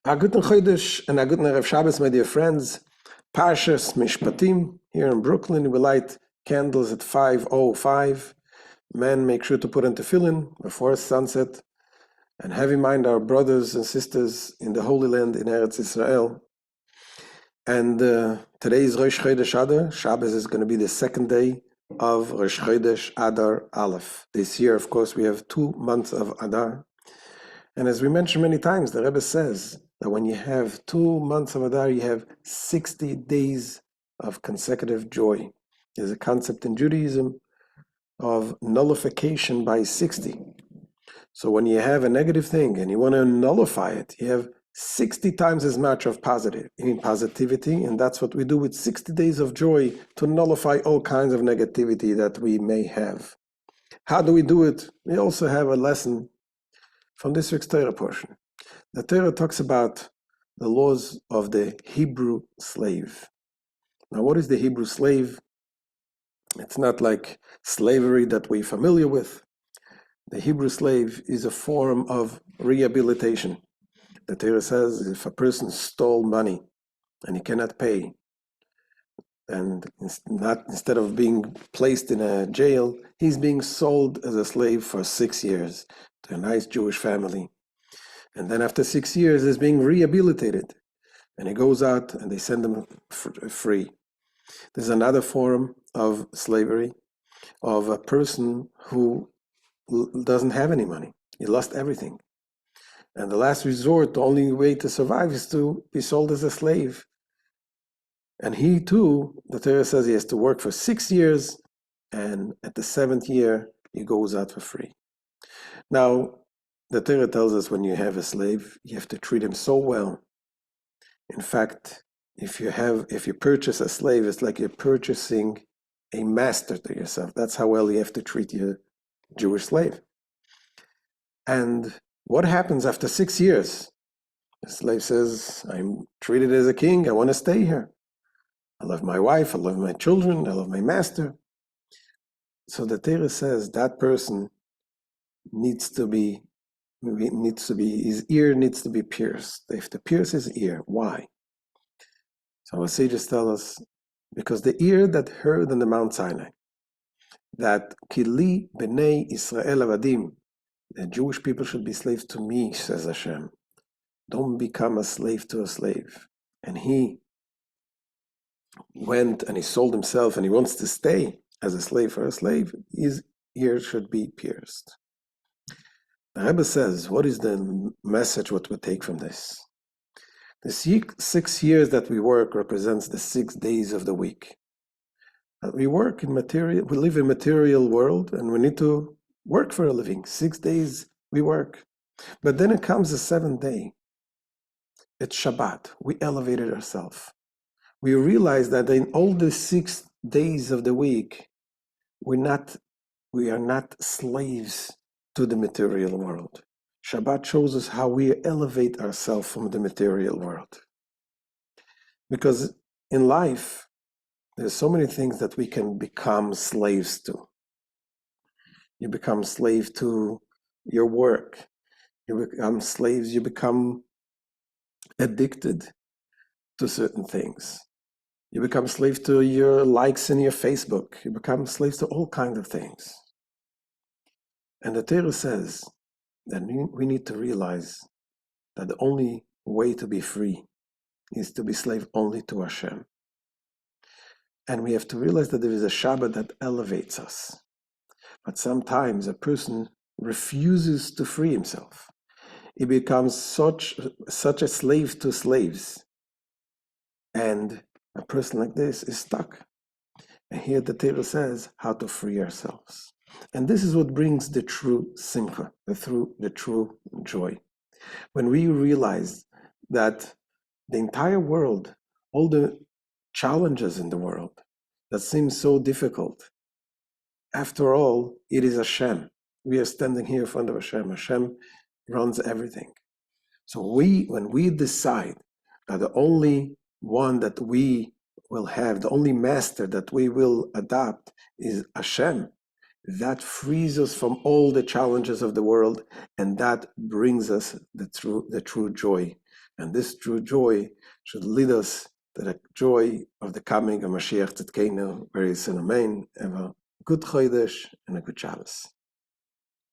A guten Chodesh and a guten Erev Shabbos, my dear friends. Parshas Mishpatim here in Brooklyn. We light candles at 5:05. Men, make sure to put on tefillin before sunset, and have in mind our brothers and sisters in the Holy Land in Eretz Israel. And today is Rosh Chodesh Adar. Shabbos is going to be the second day of Rosh Chodesh Adar Aleph. This year, of course, we have 2 months of Adar. And as we mentioned many times, the Rebbe says that when you have 2 months of Adar, you have 60 days of consecutive joy. There's a concept in Judaism of nullification by 60. So when you have a negative thing and you want to nullify it, you have 60 times as much of positivity, and that's what we do with 60 days of joy to nullify all kinds of negativity that we may have. How do we do it? We also have a lesson from this week's Torah portion. The Torah talks about the laws of the Hebrew slave. Now, what is the Hebrew slave? It's not like slavery that we're familiar with. The Hebrew slave is a form of rehabilitation. The Torah says if a person stole money and he cannot pay, and instead of being placed in a jail, he's being sold as a slave for 6 years to a nice Jewish family. And then after 6 years, he's being rehabilitated. And he goes out and they send him free. There's another form of slavery of a person who doesn't have any money. He lost everything. And the last resort, the only way to survive is to be sold as a slave. And he too, the Torah says he has to work for 6 years, and at the 7th year, he goes out for free. Now, the Torah tells us when you have a slave, you have to treat him so well. In fact, if you purchase a slave, it's like you're purchasing a master to yourself. That's how well you have to treat your Jewish slave. And what happens after 6 years? The slave says, I'm treated as a king. I want to stay here. I love my wife. I love my children. I love my master. So the Torah says that person needs to be, his ear needs to be pierced. They have to pierce his ear. Why? So our sages tell us, because the ear that heard on the Mount Sinai, that Kili b'nei Israel avadim, the Jewish people should be slaves to me, says Hashem. Don't become a slave to a slave. And he went and he sold himself and he wants to stay as a slave for a slave, his ear should be pierced. The Rebbe says, what is the message, what we take from this? The 6 years that we work represents the 6 days of the week. We work in material, we live in material world, and we need to work for a living. 6 days we work. But then it comes the 7th day. It's Shabbat. We elevated ourselves. We realize that in all the 6 days of the week, we are not slaves to the material world. Shabbat shows us how we elevate ourselves from the material world. Because in life, there's so many things that we can become slaves to. You become slave to your work. You become slaves, you become addicted to certain things. You become slave to your likes in your Facebook. You become slaves to all kinds of things. And the Torah says that we need to realize that the only way to be free is to be slave only to Hashem. And we have to realize that there is a Shabbat that elevates us. But sometimes a person refuses to free himself. He becomes such a slave to slaves. And a person like this is stuck. And here the Torah says how to free ourselves. And this is what brings the true simcha, the true joy. When we realize that the entire world, all the challenges in the world that seem so difficult, after all, it is Hashem. We are standing here in front of Hashem. Hashem runs everything. So when we decide that the only one that we will have, the only master that we will adopt is Hashem, that frees us from all the challenges of the world, and that brings us the true joy. And this true joy should lead us to the joy of the coming of Mashiach Tzidkenu, very soon. Amen. Have a good Chodesh and a good Shabbos.